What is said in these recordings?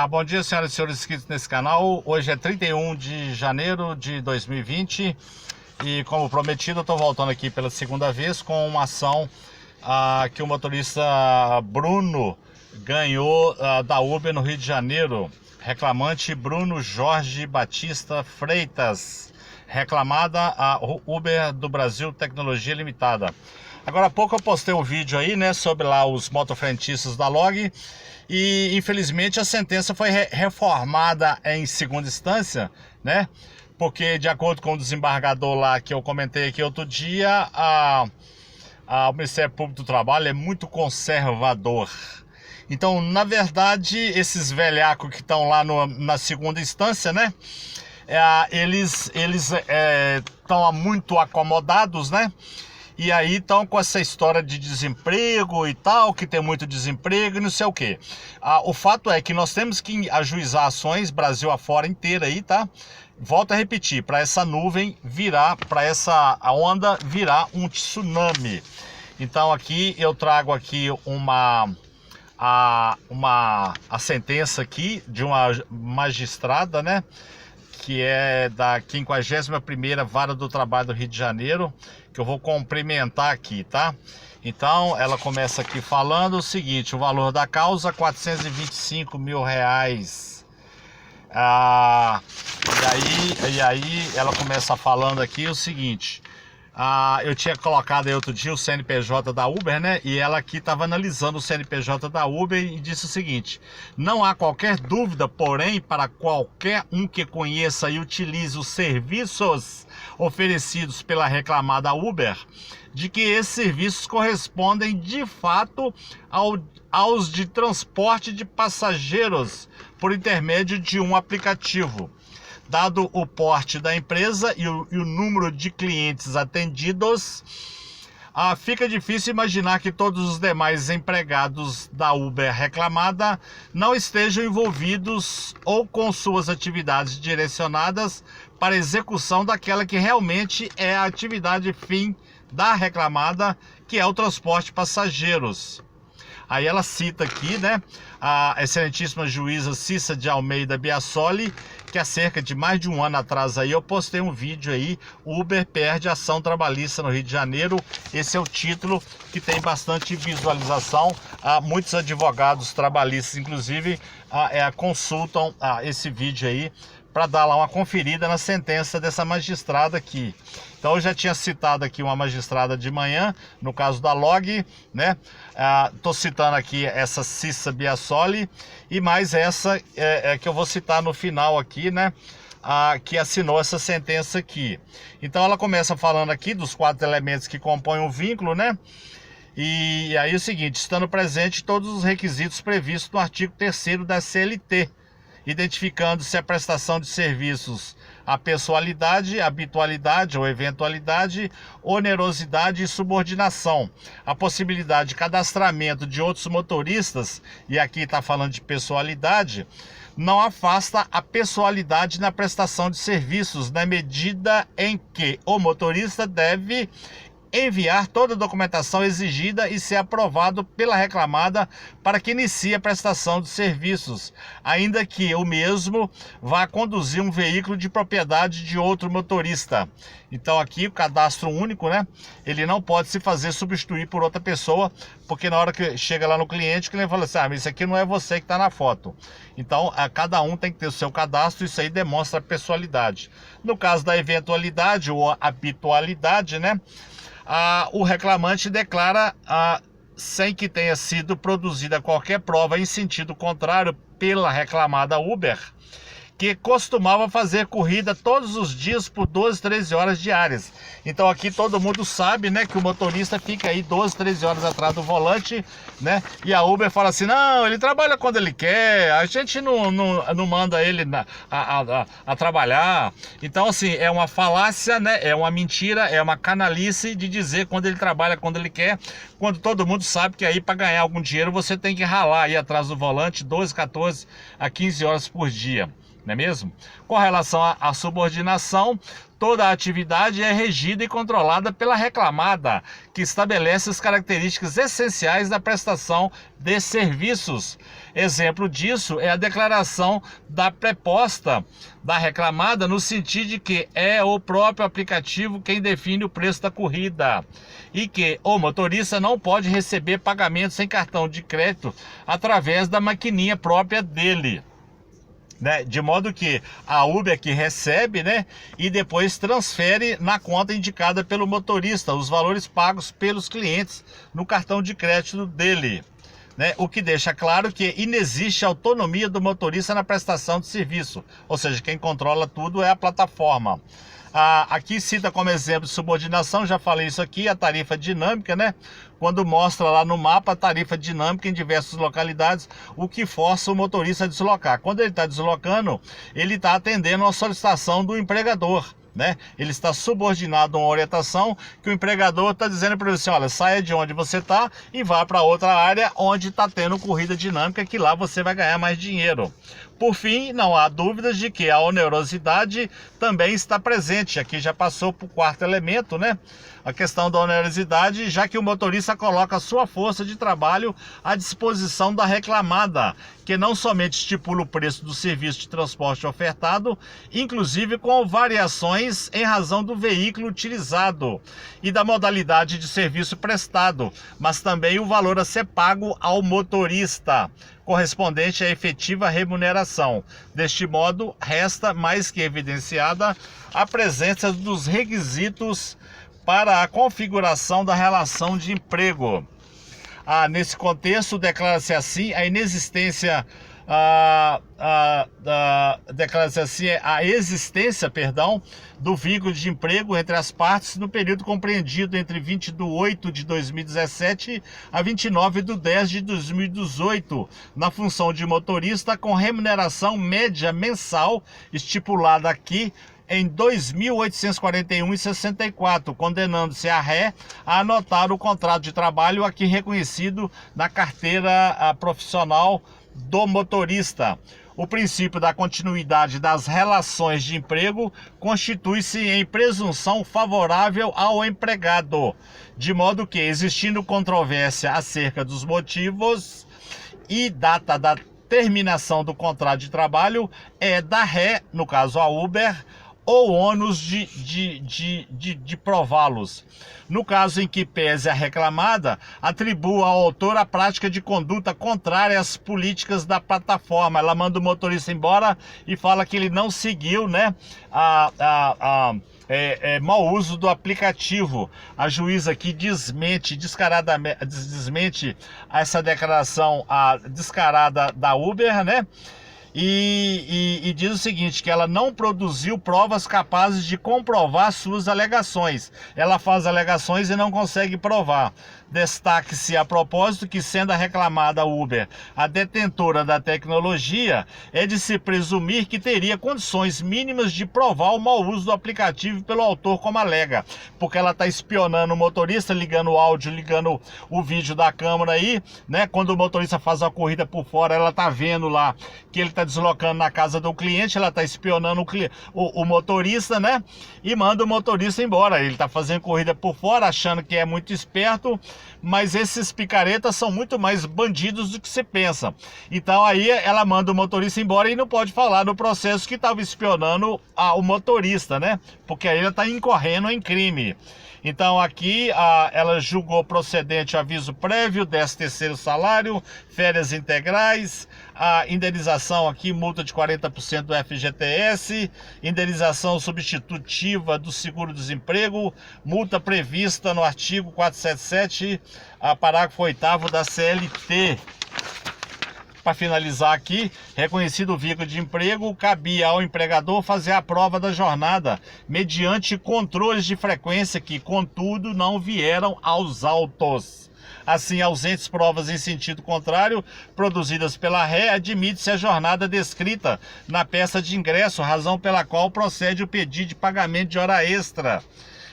Bom dia, senhoras e senhores inscritos nesse canal. Hoje é 31 de janeiro de 2020 e, como prometido, eu estou voltando aqui pela segunda vez com uma ação que o motorista Bruno ganhou da Uber no Rio de Janeiro. Reclamante Bruno Jorge Batista Freitas, reclamada a Uber do Brasil Tecnologia Limitada. Agora há pouco eu postei um vídeo aí, né, sobre lá os motofrentistas da Log. E infelizmente a sentença foi reformada em segunda instância, né? Porque de acordo com o desembargador lá que eu comentei aqui outro dia, o Ministério Público do Trabalho é muito conservador. Então, na verdade, esses velhacos que estão lá na segunda instância, né? Eles estão muito acomodados, né? E aí estão com essa história de desemprego e tal, que tem muito desemprego e não sei o quê. O fato é que nós temos que ajuizar ações Brasil afora inteira aí, tá? Volto a repetir, para essa nuvem virar, para essa onda virar um tsunami. Então aqui eu trago aqui a sentença aqui de uma magistrada, né? Que é da 51ª Vara do Trabalho do Rio de Janeiro, que eu vou cumprimentar aqui, tá? Então, ela começa aqui falando o seguinte: o valor da causa, R$425 mil. E aí ela começa falando aqui o seguinte: eu tinha colocado aí outro dia o CNPJ da Uber, né? E ela aqui estava analisando o CNPJ da Uber e disse o seguinte: não há qualquer dúvida, porém, para qualquer um que conheça e utilize os serviços oferecidos pela reclamada Uber, de que esses serviços correspondem de fato aos de transporte de passageiros por intermédio de um aplicativo. Dado o porte da empresa e o número de clientes atendidos, fica difícil imaginar que todos os demais empregados da Uber reclamada não estejam envolvidos ou com suas atividades direcionadas para a execução daquela que realmente é a atividade fim da reclamada, que é o transporte de passageiros. Aí ela cita aqui, né, a excelentíssima juíza Cissa de Almeida Biasoli, que há cerca de mais de um ano atrás aí eu postei um vídeo aí: Uber perde ação trabalhista no Rio de Janeiro. Esse é o título, que tem bastante visualização. Muitos advogados trabalhistas, inclusive, consultam esse vídeo aí para dar lá uma conferida na sentença dessa magistrada aqui. Então eu já tinha citado aqui uma magistrada de manhã, no caso da Log, né? Tô citando aqui essa Cissa Biasoli e mais essa que eu vou citar no final aqui, né? Que assinou essa sentença aqui. Então ela começa falando aqui dos 4 elementos que compõem o vínculo, né? E aí é o seguinte: estando presente todos os requisitos previstos no artigo 3º da CLT, identificando-se a prestação de serviços, a pessoalidade, habitualidade ou eventualidade, onerosidade e subordinação, a possibilidade de cadastramento de outros motoristas, e aqui está falando de pessoalidade, não afasta a pessoalidade na prestação de serviços, na medida em que o motorista deve enviar toda a documentação exigida e ser aprovado pela reclamada para que inicie a prestação de serviços, ainda que o mesmo vá conduzir um veículo de propriedade de outro motorista. Então aqui o cadastro único, né? Ele não pode se fazer substituir por outra pessoa, porque na hora que chega lá no cliente, o cliente fala assim: mas isso aqui não é você que está na foto. Então cada um tem que ter o seu cadastro, isso aí demonstra a pessoalidade. No caso da eventualidade ou habitualidade, né? O reclamante declara, sem que tenha sido produzida qualquer prova em sentido contrário pela reclamada Uber, que costumava fazer corrida todos os dias por 12, 13 horas diárias. Então aqui todo mundo sabe, né, que o motorista fica aí 12, 13 horas atrás do volante, né? E a Uber fala assim: não, ele trabalha quando ele quer, a gente não manda ele a trabalhar. Então assim, é uma falácia, né? É uma mentira, é uma canalice de dizer quando ele trabalha quando ele quer, quando todo mundo sabe que aí para ganhar algum dinheiro você tem que ralar aí atrás do volante 12, 14 a 15 horas por dia. não é mesmo? Com relação à subordinação, toda a atividade é regida e controlada pela reclamada, que estabelece as características essenciais da prestação de serviços. Exemplo disso é a declaração da preposta da reclamada, no sentido de que é o próprio aplicativo quem define o preço da corrida e que o motorista não pode receber pagamento sem cartão de crédito através da maquininha própria dele. Né? De modo que a Uber que recebe, né, e depois transfere na conta indicada pelo motorista os valores pagos pelos clientes no cartão de crédito dele. Né? O que deixa claro que inexiste autonomia do motorista na prestação de serviço, ou seja, quem controla tudo é a plataforma. Aqui cita como exemplo de subordinação, já falei isso aqui, a tarifa dinâmica, né? Quando mostra lá no mapa a tarifa dinâmica em diversas localidades, o que força o motorista a deslocar. Quando ele está deslocando, ele está atendendo a solicitação do empregador, né? Ele está subordinado a uma orientação que o empregador está dizendo para ele assim, olha, saia de onde você está e vá para outra área onde está tendo corrida dinâmica, que lá você vai ganhar mais dinheiro. Por fim, não há dúvidas de que a onerosidade também está presente. Aqui já passou para o quarto elemento, né? A questão da onerosidade, já que o motorista coloca a sua força de trabalho à disposição da reclamada, que não somente estipula o preço do serviço de transporte ofertado, inclusive com variações em razão do veículo utilizado e da modalidade de serviço prestado, mas também o valor a ser pago ao motorista, correspondente à efetiva remuneração. Deste modo, resta mais que evidenciada a presença dos requisitos para a configuração da relação de emprego. Nesse contexto, declara-se assim a inexistência, a existência, do vínculo de emprego entre as partes no período compreendido entre 20 de 8 de 2017 a 29 de 10 de 2018, na função de motorista, com remuneração média mensal estipulada aqui em R$ 2.841,64, condenando-se a ré a anotar o contrato de trabalho aqui reconhecido na carteira profissional do motorista. O princípio da continuidade das relações de emprego constitui-se em presunção favorável ao empregado, de modo que, existindo controvérsia acerca dos motivos e data da terminação do contrato de trabalho, é da ré, no caso a Uber, ou ônus de prová-los. No caso em que pese a reclamada, atribua ao autor a prática de conduta contrária às políticas da plataforma. Ela manda o motorista embora e fala que ele não seguiu, né, mau uso do aplicativo. A juíza aqui desmente essa declaração descarada da Uber, né? E diz o seguinte, que ela não produziu provas capazes de comprovar suas alegações. Ela faz alegações e não consegue provar. Destaque-se a propósito que, sendo a reclamada Uber a detentora da tecnologia, é de se presumir que teria condições mínimas de provar o mau uso do aplicativo pelo autor, como alega, porque ela está espionando o motorista, ligando o áudio, ligando o vídeo da câmera aí, né? Quando o motorista faz a corrida por fora, ela está vendo lá que ele está deslocando na casa do cliente, ela está espionando o motorista, né? E manda o motorista embora. Ele está fazendo corrida por fora, achando que é muito esperto, mas esses picaretas são muito mais bandidos do que se pensa. Então aí ela manda o motorista embora e não pode falar no processo que estava espionando o motorista, né? Porque aí ela está incorrendo em crime. Então aqui ela julgou procedente o aviso prévio, 13º salário, férias integrais, a indenização aqui, multa de 40% do FGTS, indenização substitutiva do seguro-desemprego, multa prevista no artigo 477, parágrafo 8º da CLT. Para finalizar aqui, reconhecido o vínculo de emprego, cabia ao empregador fazer a prova da jornada mediante controles de frequência que, contudo, não vieram aos autos. Assim, ausentes provas em sentido contrário, produzidas pela ré, admite-se a jornada descrita na peça de ingresso, razão pela qual procede o pedido de pagamento de hora extra.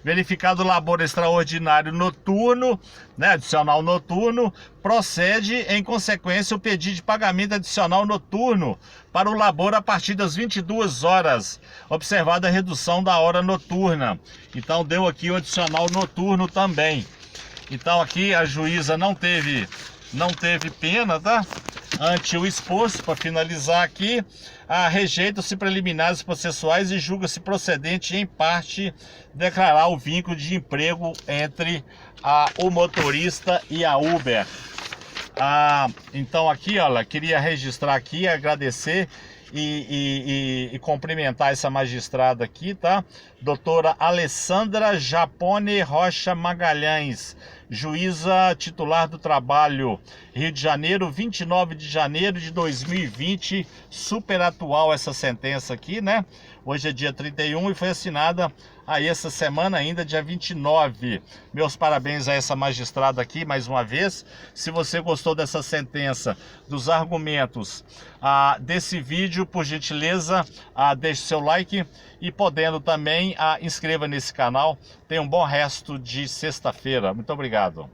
verificado o labor extraordinário noturno, né, adicional noturno, procede em consequência o pedido de pagamento adicional noturno para o labor a partir das 22 horas, observada a redução da hora noturna. Então deu aqui o adicional noturno também. Então aqui a juíza não teve pena, tá? Ante o exposto, para finalizar aqui, rejeita-se preliminares processuais e julga-se procedente em parte declarar o vínculo de emprego entre o motorista e a Uber. Então aqui, olha, queria registrar aqui, agradecer e cumprimentar essa magistrada aqui, tá? Doutora Alessandra Japone Rocha Magalhães, juíza titular do trabalho, Rio de Janeiro, 29 de janeiro de 2020, super atual essa sentença aqui, né? Hoje é dia 31 e foi assinada aí essa semana ainda, dia 29. Meus parabéns a essa magistrada aqui, mais uma vez. Se você gostou dessa sentença, dos argumentos desse vídeo, por gentileza, deixe seu like e podendo também, inscreva nesse canal. Tenha um bom resto de sexta-feira. Muito obrigado.